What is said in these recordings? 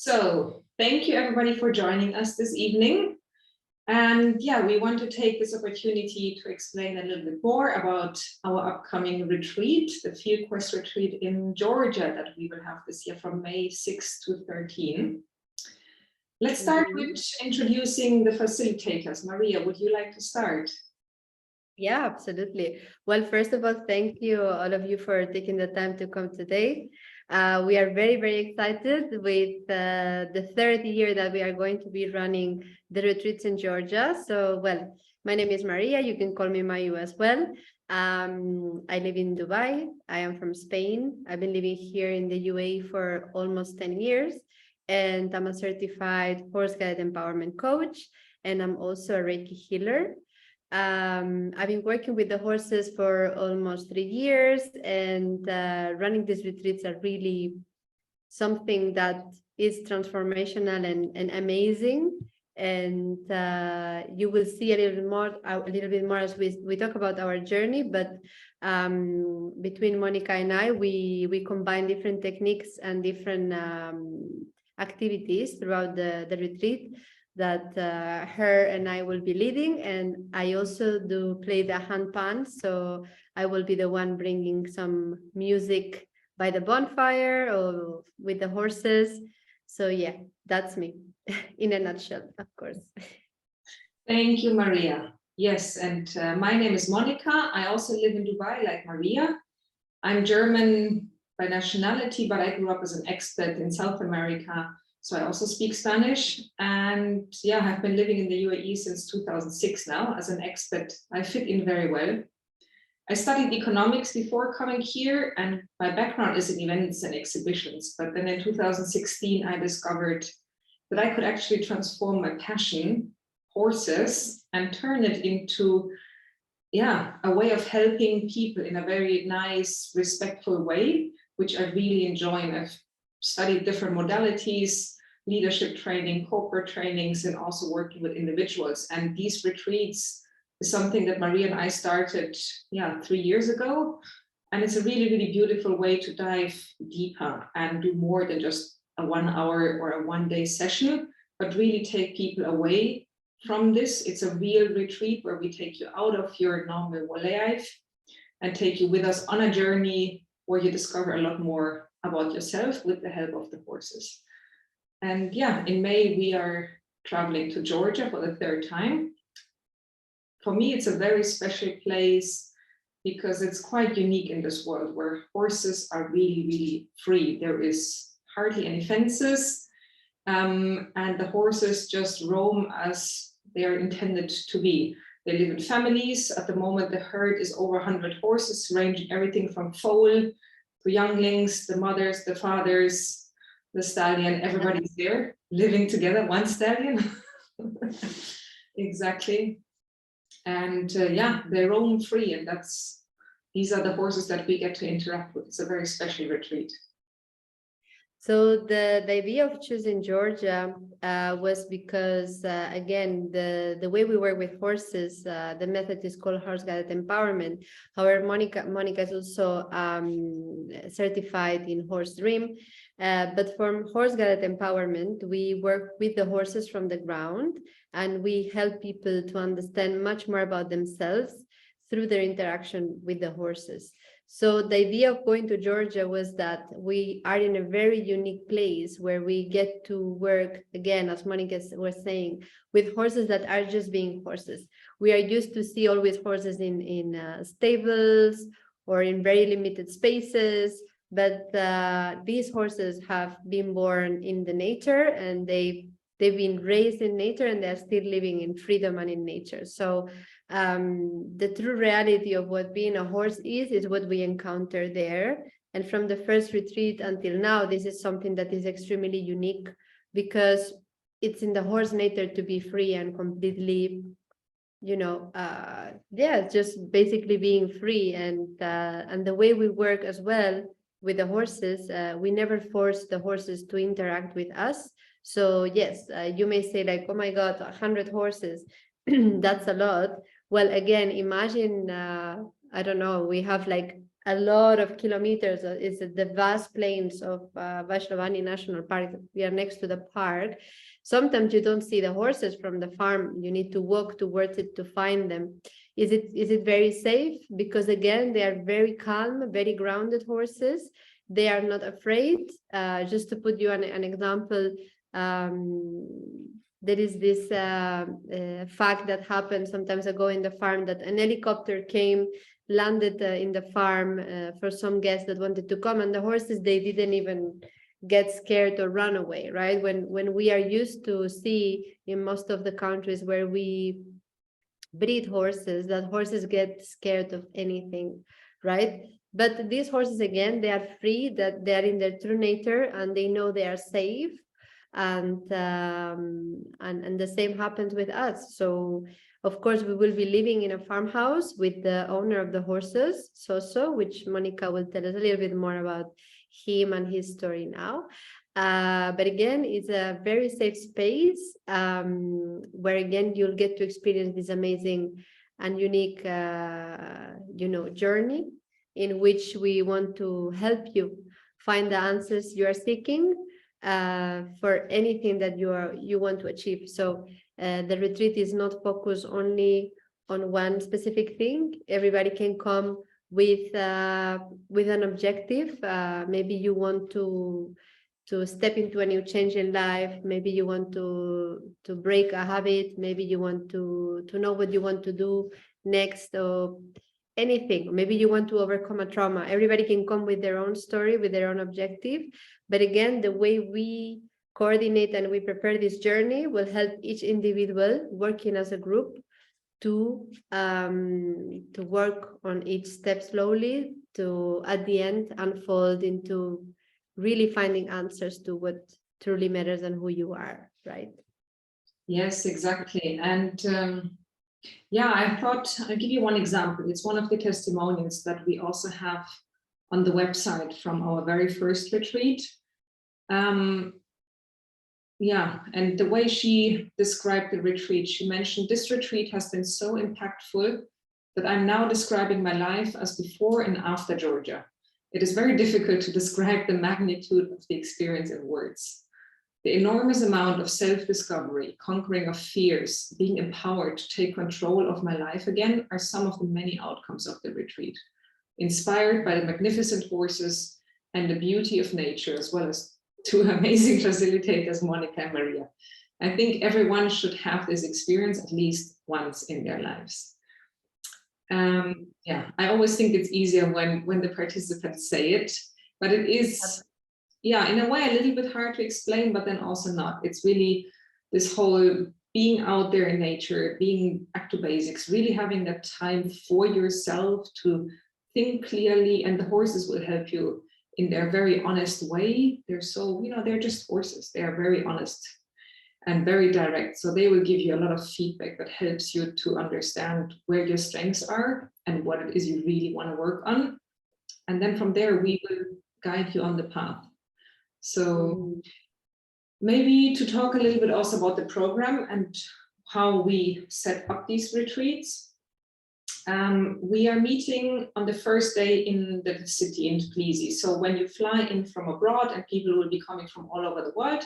So thank you everybody for joining us this evening. And yeah, we want to take this opportunity to explain a little bit more about our upcoming retreat, the FeelQuest Retreat in Georgia that we will have this year from May 6 to 13. Let's start with introducing the facilitators. Maria, would you like to start? Yeah, absolutely. Well, first of all, thank you all of you for taking the time to come today. We are very, very excited with the third year that we are going to be running the retreats in Georgia. So, well, my name is Maria. You can call me Mayu as well. I live in Dubai. I am from Spain. I've been living here in the UAE for almost 10 years. And I'm a certified horse-guided empowerment coach. And I'm also a Reiki healer. I've been working with the horses for almost 3 years, and running these retreats are really something that is transformational and amazing. And you will see a little bit more as we talk about our journey. But between Monica and I, we combine different techniques and different activities throughout the retreat that her and I will be leading. And I also do play the handpan, so I will be the one bringing some music by the bonfire or with the horses. So yeah, that's me in a nutshell, of course. Thank you, Maria. Yes, and my name is Monica. I also live in Dubai like Maria. I'm German by nationality, but I grew up as an expat in South America. So I also speak Spanish, and yeah, I've been living in the UAE since 2006 now as an expat. I fit in very well. I studied economics before coming here, and my background is in events and exhibitions. But then in 2016, I discovered that I could actually transform my passion, horses, and turn it into, yeah, a way of helping people in a very nice, respectful way, which I really enjoy. And I've studied different modalities, leadership training, corporate trainings, and also working with individuals. And these retreats is something that Maria and I started 3 years ago. And it's a really, really beautiful way to dive deeper and do more than just a 1 hour or a 1 day session, but really take people away from this. It's a real retreat where we take you out of your normal life and take you with us on a journey where you discover a lot more about yourself with the help of the horses. And yeah, in May, we are traveling to Georgia for the 3rd time. For me, it's a very special place because it's quite unique in this world where horses are really, really free. There is hardly any fences, and the horses just roam as they are intended to be. They live in families. At the moment, the herd is over 100 horses, ranging everything from foal to younglings, the mothers, the fathers, the stallion, everybody's there living together, one stallion. Exactly. And yeah, they roam free, and these are the horses that we get to interact with. It's a very special retreat. So the idea of choosing Georgia was because, again, the way we work with horses, the method is called horse-guided empowerment. However, Monica is also certified in horse dream. But for horse-guided empowerment, we work with the horses from the ground, and we help people to understand much more about themselves through their interaction with the horses. So the idea of going to Georgia was that we are in a very unique place where we get to work, again, as Monica was saying, with horses that are just being horses. We are used to see always horses in stables or in very limited spaces, but these horses have been born in the nature, and they've been raised in nature, and they're still living in freedom and in nature. So the true reality of what being a horse is what we encounter there. And from the first retreat until now, this is something that is extremely unique because it's in the horse nature to be free and completely, just basically being free. And the way we work as well with the horses, we never force the horses to interact with us. So yes, you may say like, oh my God, 100 horses, that's a lot. Well, again, imagine, I don't know, we have like a lot of kilometers. It's the vast plains of Vaishlavani National Park. We are next to the park. Sometimes you don't see the horses from the farm. You need to walk towards it to find them. Is it very safe? Because again, they are very calm, very grounded horses. They are not afraid. Just to put you an example, there is this fact that happened sometimes ago in the farm, that an helicopter came, landed in the farm for some guests that wanted to come, and the horses, they didn't even get scared or run away, right? When we are used to see in most of the countries where we breed horses, that horses get scared of anything, right? But these horses, again, they are free, that they are in their true nature, and they know they are safe. And the same happens with us. So of course we will be living in a farmhouse with the owner of the horses, Soso, which Monica will tell us a little bit more about him and his story now. But again, it's a very safe space where again you'll get to experience this amazing and unique journey in which we want to help you find the answers you are seeking for anything that you want to achieve. So the retreat is not focused only on one specific thing. Everybody can come with an objective. Maybe you want to step into a new change in life. Maybe you want to break a habit. Maybe you want to know what you want to do next, or anything. Maybe you want to overcome a trauma. Everybody can come with their own story, with their own objective. But again, the way we coordinate and we prepare this journey will help each individual working as a group to work on each step slowly, to at the end unfold into really finding answers to what truly matters and who you are, right? Yes, exactly. And yeah, I thought I'll give you one example. It's one of the testimonials that we also have on the website from our very first retreat. Yeah, and the way she described the retreat, she mentioned, this retreat has been so impactful that I'm now describing my life as before and after Georgia. It is very difficult to describe the magnitude of the experience in words. The enormous amount of self-discovery, conquering of fears, being empowered to take control of my life again are some of the many outcomes of the retreat. Inspired by the magnificent horses and the beauty of nature, as well as two amazing facilitators, Monica and Maria. I think everyone should have this experience at least once in their lives. Yeah, I always think it's easier when the participants say it, but it is, yeah, in a way a little bit hard to explain, but then also not. It's really this whole being out there in nature, being back to basics, really having that time for yourself to think clearly, and the horses will help you in their very honest way. They're so, they're just horses. They are very honest and very direct. So they will give you a lot of feedback that helps you to understand where your strengths are and what it is you really want to work on. And then from there, we will guide you on the path. So maybe to talk a little bit also about the program and how we set up these retreats. We are meeting on the first day in the city in Tbilisi. So when you fly in from abroad, and people will be coming from all over the world,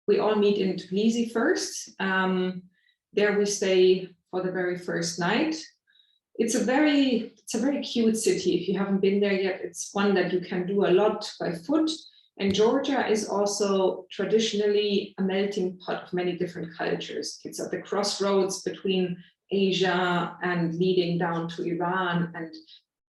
we all meet in Tbilisi first. There we stay for the very first night. It's a very cute city. If you haven't been there yet, it's one that you can do a lot by foot. And Georgia is also traditionally a melting pot of many different cultures. It's at the crossroads between Asia and leading down to Iran and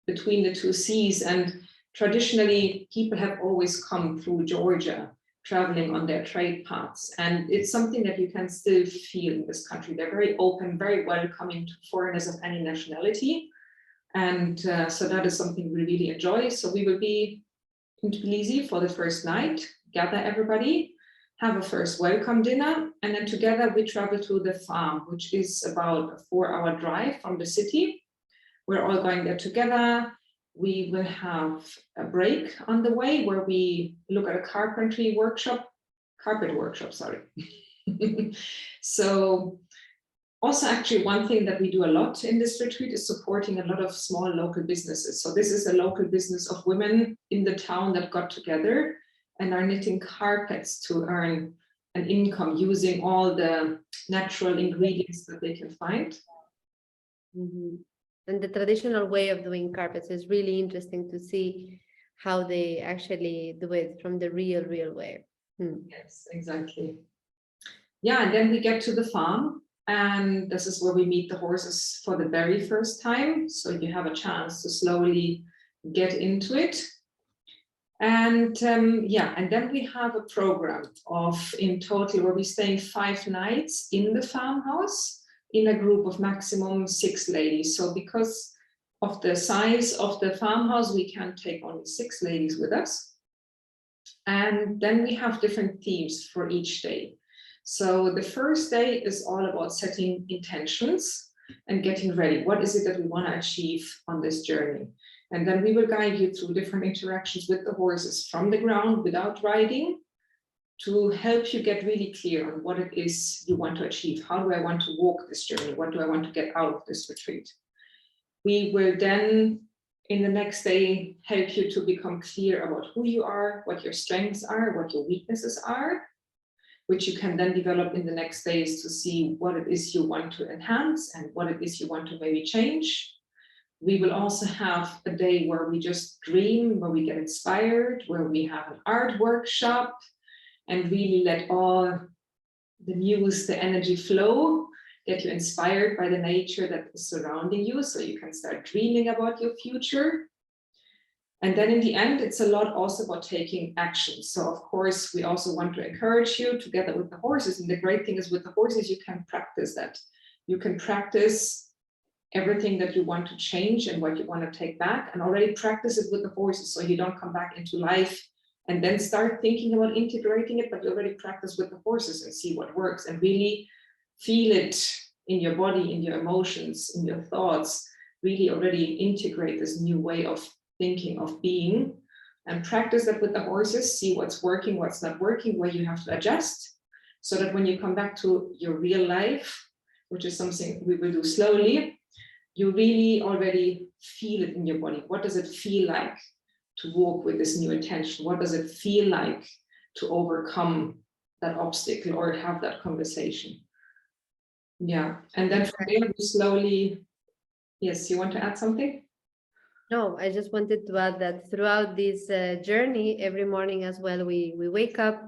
between the two seas. And traditionally, people have always come through Georgia, traveling on their trade paths. And it's something that you can still feel in this country. They're very open, very welcoming to foreigners of any nationality. And so that is something we really enjoy. So we will be in Tbilisi for the first night, gather everybody, have a first welcome dinner, and then together we travel to the farm, which is about a 4-hour drive from the city. We're all going there together. We will have a break on the way where we look at a carpet workshop, sorry. So Also, actually, one thing that we do a lot in this retreat is supporting a lot of small local businesses. So this is a local business of women in the town that got together and are knitting carpets to earn an income using all the natural ingredients that they can find. Mm-hmm. And the traditional way of doing carpets is really interesting to see how they actually do it from the real way. Yes, exactly. Yeah, and then we get to the farm, and this is where we meet the horses for the very first time. So you have a chance to slowly get into it. And yeah, and then we have a program of in total where we're staying 5 nights in the farmhouse in a group of maximum 6 ladies. So because of the size of the farmhouse, we can take only 6 ladies with us. And then we have different themes for each day. So the first day is all about setting intentions and getting ready. What is it that we want to achieve on this journey? And then we will guide you through different interactions with the horses from the ground without riding to help you get really clear on what it is you want to achieve. How do I want to walk this journey? What do I want to get out of this retreat? We will then, in the next day, help you to become clear about who you are, what your strengths are, what your weaknesses are, which you can then develop in the next days to see what it is you want to enhance and what it is you want to maybe change. We will also have a day where we just dream, where we get inspired, where we have an art workshop and really let all the muse, the energy flow, get you inspired by the nature that is surrounding you so you can start dreaming about your future. And then in the end, it's a lot also about taking action. So of course, we also want to encourage you together with the horses. And the great thing is with the horses, you can practice that. You can practice everything that you want to change and what you want to take back and already practice it with the horses so you don't come back into life and then start thinking about integrating it, but you already practice with the horses and see what works and really feel it in your body, in your emotions, in your thoughts, really already integrate this new way of thinking, of being, and practice that with the horses, see what's working, what's not working, where you have to adjust, so that when you come back to your real life, which is something we will do slowly, you really already feel it in your body. What does it feel like to walk with this new intention? What does it feel like to overcome that obstacle or have that conversation? Yeah, and then from there we slowly, yes, you want to add something? No, I just wanted to add that throughout this journey, every morning as well, we wake up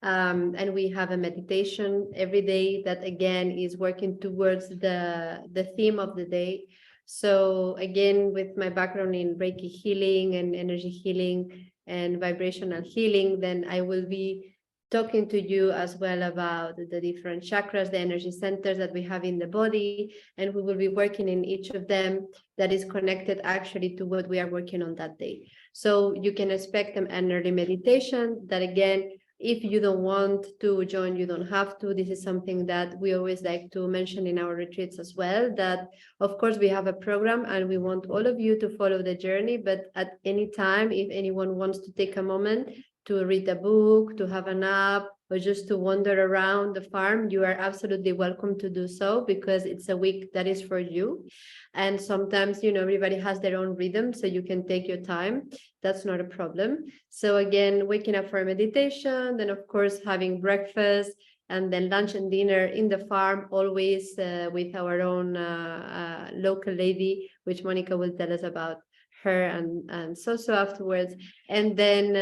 and we have a meditation every day that again is working towards the theme of the day. So again, with my background in Reiki healing and energy healing and vibrational healing, then I will be talking to you as well about the different chakras, the energy centers that we have in the body, and we will be working in each of them that is connected actually to what we are working on that day. So you can expect an early meditation that again, if you don't want to join, you don't have to. This is something that we always like to mention in our retreats as well, that of course we have a program and we want all of you to follow the journey, but at any time, if anyone wants to take a moment to read a book, to have a nap, or just to wander around the farm, you are absolutely welcome to do so, because it's a week that is for you. And sometimes, you know, everybody has their own rhythm, so you can take your time. That's not a problem. So again, waking up for meditation, then of course having breakfast, and then lunch and dinner in the farm, always with our own local lady, which Monica will tell us about her and so afterwards. And then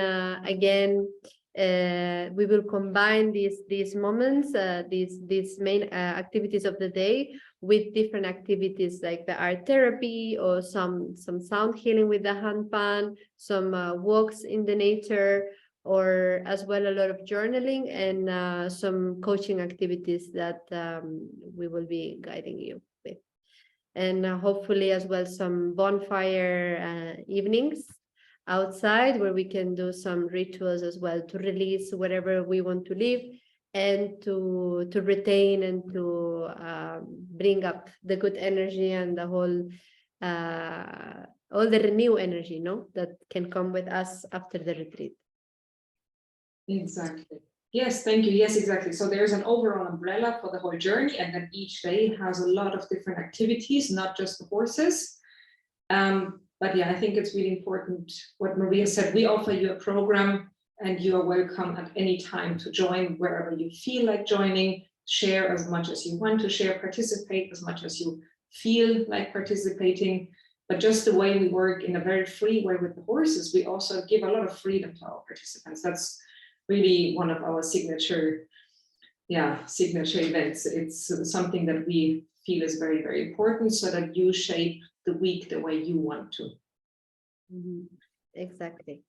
again, we will combine these moments, these main activities of the day with different activities like the art therapy or some sound healing with the hand pan, some walks in the nature, or as well a lot of journaling and some coaching activities that we will be guiding you with. And hopefully as well some bonfire evenings outside where we can do some rituals as well to release whatever we want to leave and to retain and to bring up the good energy and the whole all the renew energy, no, that can come with us after the retreat. Exactly. Yes, thank you. Yes, exactly. So there's an overall umbrella for the whole journey, and then each day has a lot of different activities, not just the horses. But yeah, I think it's really important what Maria said. We offer you a program, and you are welcome at any time to join wherever you feel like joining, share as much as you want to share, participate as much as you feel like participating. But just the way we work in a very free way with the horses, we also give a lot of freedom to our participants. That's really one of our signature events. It's something that we feel is very, very important, so that you shape the week the way you want to. Exactly.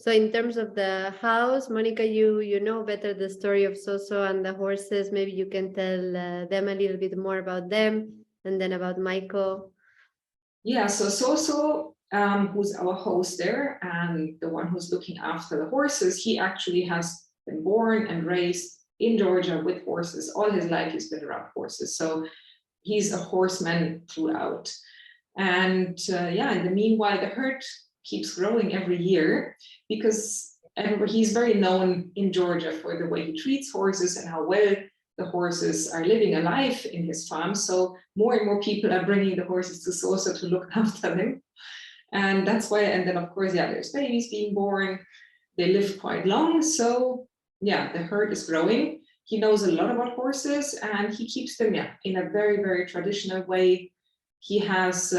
So in terms of the house, Monica, you know better the story of Soso and the horses. Maybe you can tell them a little bit more about them, and then about Michael. Yeah, so Soso, who's our host there and the one who's looking after the horses, he actually has been born and raised in Georgia with horses. All his life he's been around horses. So he's a horseman throughout. And in the meanwhile, the herd keeps growing every year because he's very known in Georgia for the way he treats horses and how well the horses are living a life in his farm. So more and more people are bringing the horses to Soso to look after them. And that's why, and then of course, there's babies being born. They live quite long. So the herd is growing. He knows a lot about horses, and he keeps them in a very, very traditional way. He has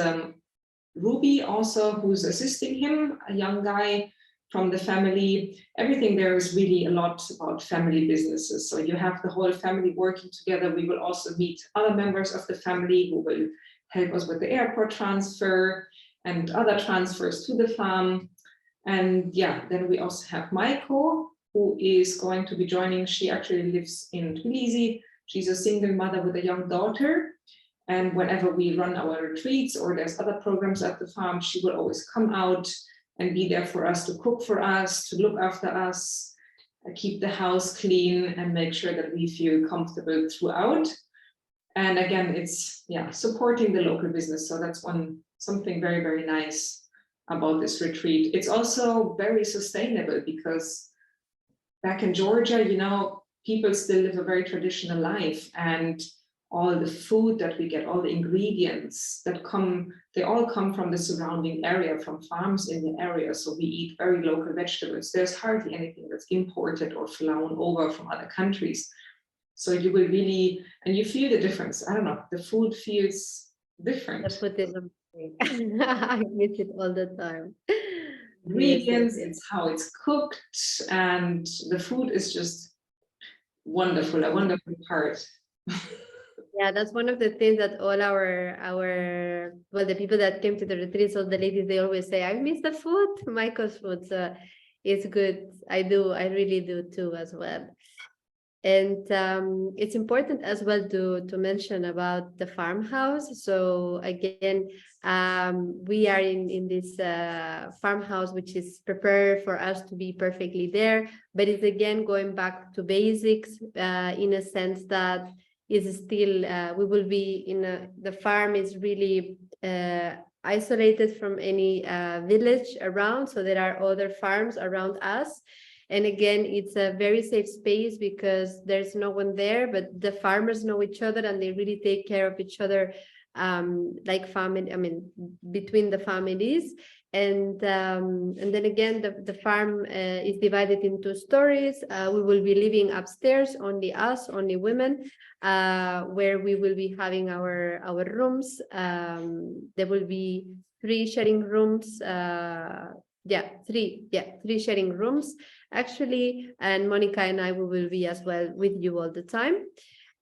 Ruby also, who's assisting him, a young guy from the family. Everything there is really a lot about family businesses. So you have the whole family working together. We will also meet other members of the family who will help us with the airport transfer and other transfers to the farm. And then we also have Maiko, who is going to be joining. She actually lives in Tbilisi. She's a single mother with a young daughter. And whenever we run our retreats or there's other programs at the farm, she will always come out and be there for us, to cook for us, to look after us, keep the house clean, and make sure that we feel comfortable throughout. And again, it's supporting the local business. So that's something very, very nice about this retreat. It's also very sustainable because back in Georgia, people still live a very traditional life, and all the food that we get, all the ingredients that they all come from the surrounding area, from farms in the area. So we eat very local vegetables. There's hardly anything that's imported or flown over from other countries. So you will really, and you feel the difference. I don't know, the food feels different. The food is amazing. I miss it all the time. Ingredients, it's how it's cooked, and the food is just wonderful, a wonderful part. Yeah, that's one of the things that all the people that came to the retreats, all the ladies, they always say, I miss the food, Michael's food. So it's good. I really do too as well. And it's important as well to mention about the farmhouse. So again, we are in this farmhouse, which is prepared for us to be perfectly there. But it's again going back to basics in a sense that is still we will be the farm is really isolated from any village around, so there are other farms around us, and again it's a very safe space because there's no one there, but the farmers know each other and they really take care of each other, like family, between the families. And then again, the farm is divided into stories. We will be living upstairs, only us, only women, where we will be having our rooms. There will be 3 sharing rooms. 3 sharing rooms actually. And Monica and I, we will be as well with you all the time.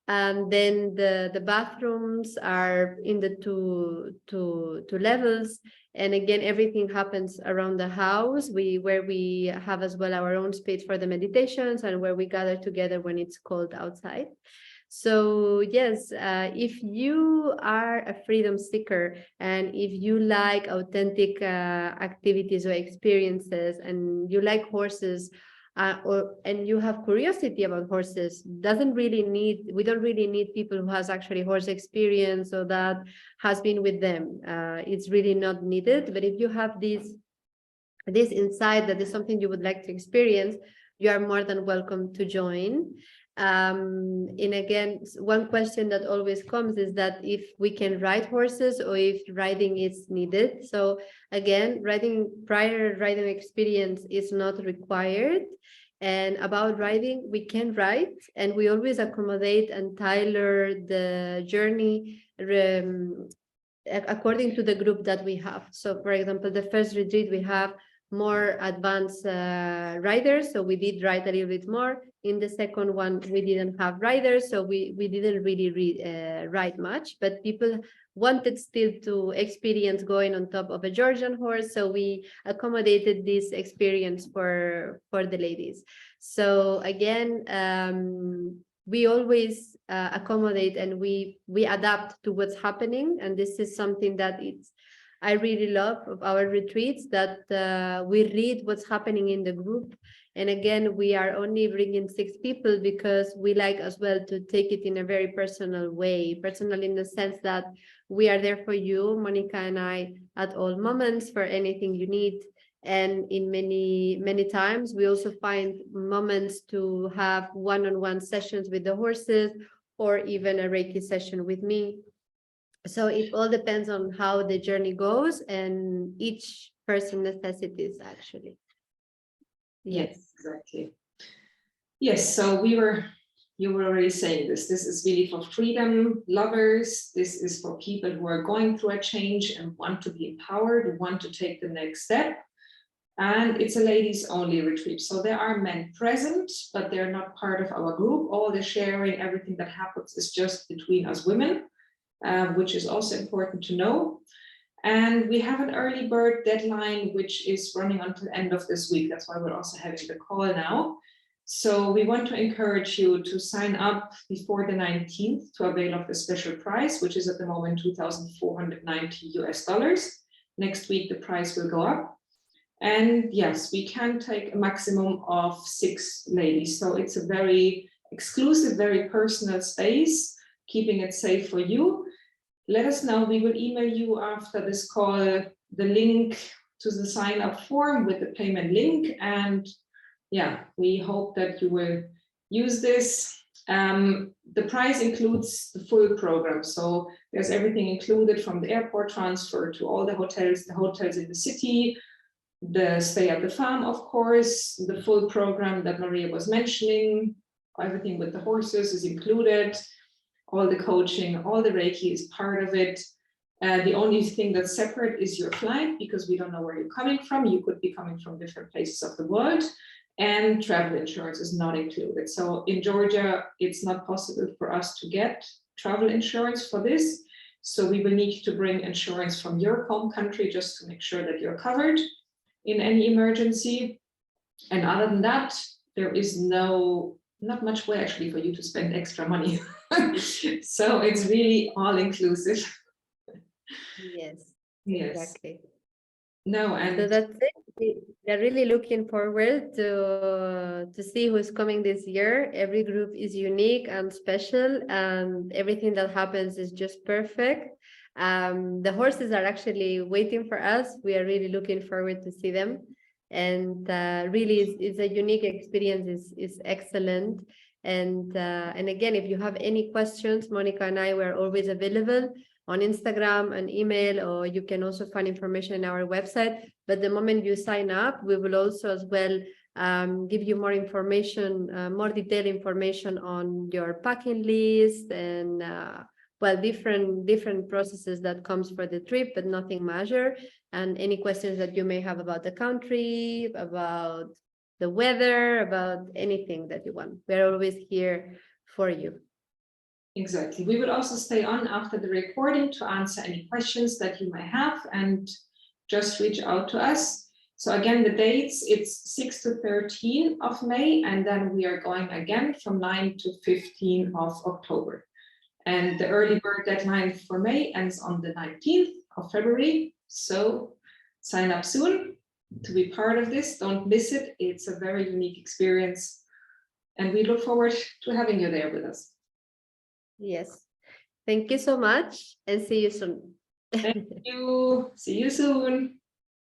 And then the bathrooms are in the two levels. And again, everything happens around the house, where we have as well our own space for the meditations and where we gather together when it's cold outside. So yes, if you are a freedom seeker and if you like authentic activities or experiences and you like horses, and you have curiosity about horses, we don't really need people who has actually horse experience or that has been with them. It's really not needed. But if you have this insight that is something you would like to experience, you are more than welcome to join. And again, one question that always comes is that if we can ride horses or if riding is needed. So again, prior riding experience is not required. And about riding, we can ride, and we always accommodate and tailor the journey according to the group that we have. So for example, the first retreat, we have more advanced riders, so we did ride a little bit more. In the second one, we didn't have riders, so we didn't really ride much, but people wanted still to experience going on top of a Georgian horse, so we accommodated this experience for the ladies. So again, we always accommodate, and we adapt to what's happening, and this is something that I really love of our retreats, that we read what's happening in the group. And again, we are only bringing 6 people because we like as well to take it in a very personal way, personal in the sense that we are there for you, Monica and I, at all moments for anything you need. And in many times, we also find moments to have one-on-one sessions with the horses, or even a Reiki session with me. So it all depends on how the journey goes and each person's necessities, actually. Yes, exactly. Yes, so you were already saying this. This is really for freedom lovers. This is for people who are going through a change and want to be empowered, want to take the next step. And it's a ladies only retreat. So there are men present, but they're not part of our group. All the sharing, everything that happens is just between us women, which is also important to know. And we have an early bird deadline, which is running until the end of this week. That's why we're also having the call now. So we want to encourage you to sign up before the 19th to avail of the special price, which is at the moment $2,490 US. Next week, the price will go up. And yes, we can take a maximum of 6 ladies. So it's a very exclusive, very personal space, keeping it safe for you. Let us know. We will email you after this call the link to the sign up form with the payment link. And yeah, we hope that you will use this. The price includes the full program. So there's everything included, from the airport transfer to all the hotels in the city, the stay at the farm, of course, the full program that Maria was mentioning, everything with the horses is included, all the coaching, all the Reiki is part of it. The only thing that's separate is your flight, because we don't know where you're coming from. You could be coming from different places of the world, and travel insurance is not included. So in Georgia, it's not possible for us to get travel insurance for this. So we will need to bring insurance from your home country just to make sure that you're covered in any emergency. And other than that, there is not much way actually for you to spend extra money. So it's really all inclusive. Yes, Yes. exactly. No, and so that's it. We are really looking forward to see who's coming this year. Every group is unique and special, and everything that happens is just perfect. The horses are actually waiting for us. We are really looking forward to see them, and really it's a unique experience. Is excellent. And again, if you have any questions, Monica and I were always available on Instagram and email, or you can also find information in our website. But the moment you sign up, we will also as well give you more information, more detailed information on your packing list, and well, different processes that comes for the trip, but nothing major. And any questions that you may have about the country, about the weather, about anything that you want, we're always here for you. Exactly. We will also stay on after the recording to answer any questions that you may have, and just reach out to us. So again, the dates, it's 6 to 13 of May, and then we are going again from 9 to 15 of October. And the early bird deadline for May ends on the 19th of February. So sign up soon to be part of this. Don't miss it. It's a very unique experience, and we look forward to having you there with us. Yes. Thank you so much, and see you soon. Thank you. See you soon.